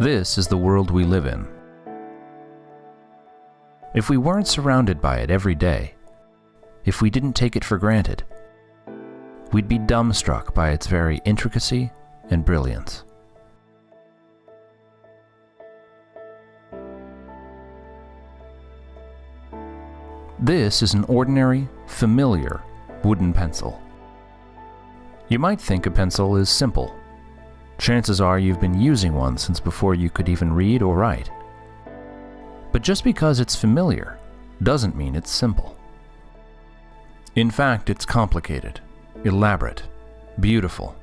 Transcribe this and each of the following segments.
This is the world we live in. If we weren't surrounded by it every day, if we didn't take it for granted, we'd be dumbstruck by its very intricacy and brilliance. This is an ordinary, familiar wooden pencil. You might think a pencil is simple. Chances are you've been using one since before you could even read or write. But just because it's familiar doesn't mean it's simple. In fact, it's complicated, elaborate, beautiful,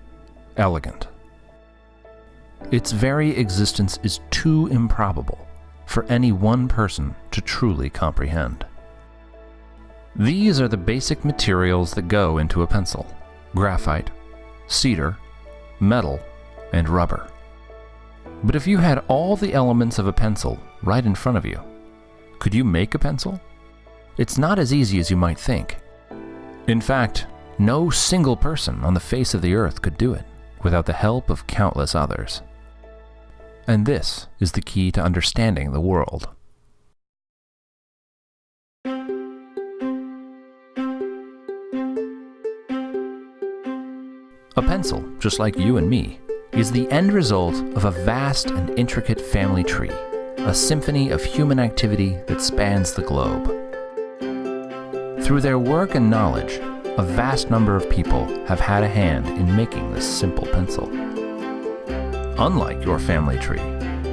elegant. Its very existence is too improbable for any one person to truly comprehend. These are the basic materials that go into a pencil: graphite, cedar, metal, and rubber. But if you had all the elements of a pencil right in front of you, could you make a pencil? It's not as easy as you might think. In fact, no single person on the face of the earth could do it without the help of countless others. And this is the key to understanding the world. A pencil, just like you and me, is the end result of a vast and intricate family tree, a symphony of human activity that spans the globe. Through their work and knowledge, a vast number of people have had a hand in making this simple pencil. Unlike your family tree,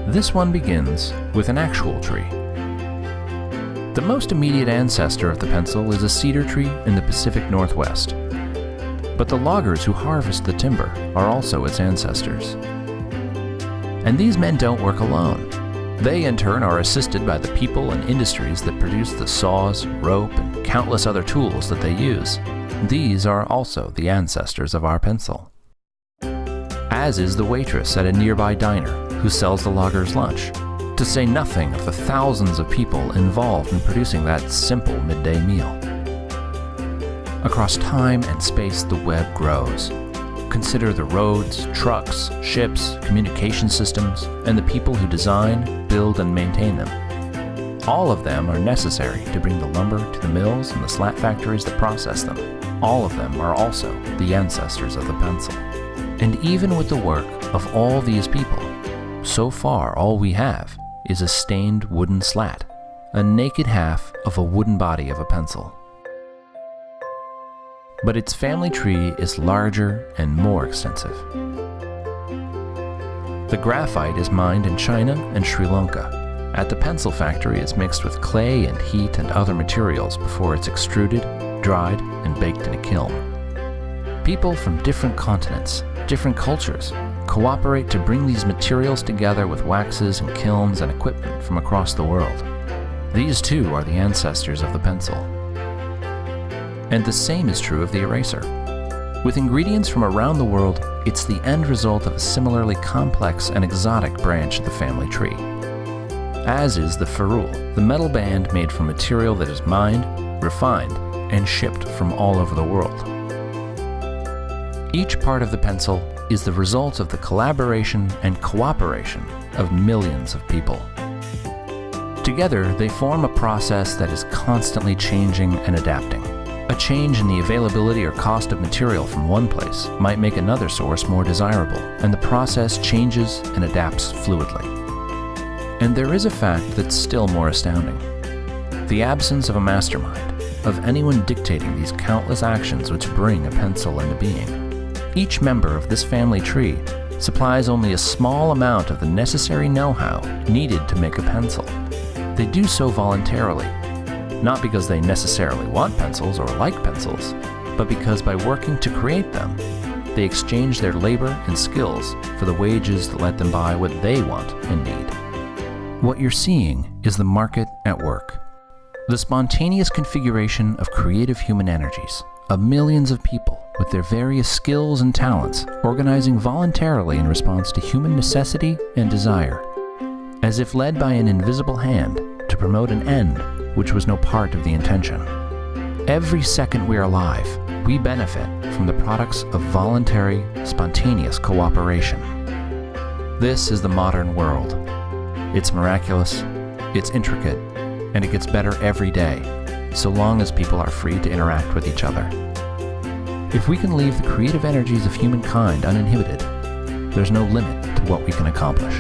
this one begins with an actual tree. The most immediate ancestor of the pencil is a cedar tree in the Pacific Northwest. But the loggers who harvest the timber are also its ancestors. And these men don't work alone. They in turn are assisted by the people and industries that produce the saws, rope, and countless other tools that they use. These are also the ancestors of our pencil. As is the waitress at a nearby diner who sells the loggers lunch, to say nothing of the thousands of people involved in producing that simple midday meal. Across time and space, the web grows. Consider the roads, trucks, ships, communication systems, and the people who design, build, and maintain them. All of them are necessary to bring the lumber to the mills and the slat factories that process them. All of them are also the ancestors of the pencil. And even with the work of all these people, so far all we have is a stained wooden slat, a naked half of a wooden body of a pencil. But its family tree is larger and more extensive. The graphite is mined in China and Sri Lanka. At the pencil factory, it's mixed with clay and heat and other materials before it's extruded, dried, and baked in a kiln. People from different continents, different cultures, cooperate to bring these materials together with waxes and kilns and equipment from across the world. These too are the ancestors of the pencil. And the same is true of the eraser. With ingredients from around the world, it's the end result of a similarly complex and exotic branch of the family tree. As is the ferrule, the metal band made from material that is mined, refined, and shipped from all over the world. Each part of the pencil is the result of the collaboration and cooperation of millions of people. Together, they form a process that is constantly changing and adapting. A change in the availability or cost of material from one place might make another source more desirable, and the process changes and adapts fluidly. And there is a fact that's still more astounding: the absence of a mastermind, of anyone dictating these countless actions which bring a pencil into being. Each member of this family tree supplies only a small amount of the necessary know-how needed to make a pencil. They do so voluntarily, not because they necessarily want pencils or like pencils, but because by working to create them, they exchange their labor and skills for the wages that let them buy what they want and need. What you're seeing is the market at work. The spontaneous configuration of creative human energies, of millions of people with their various skills and talents organizing voluntarily in response to human necessity and desire, as if led by an invisible hand to promote an end which was no part of the intention. Every second we are alive, we benefit from the products of voluntary, spontaneous cooperation. This is the modern world. It's miraculous, it's intricate, and it gets better every day, so long as people are free to interact with each other. If we can leave the creative energies of humankind uninhibited, there's no limit to what we can accomplish.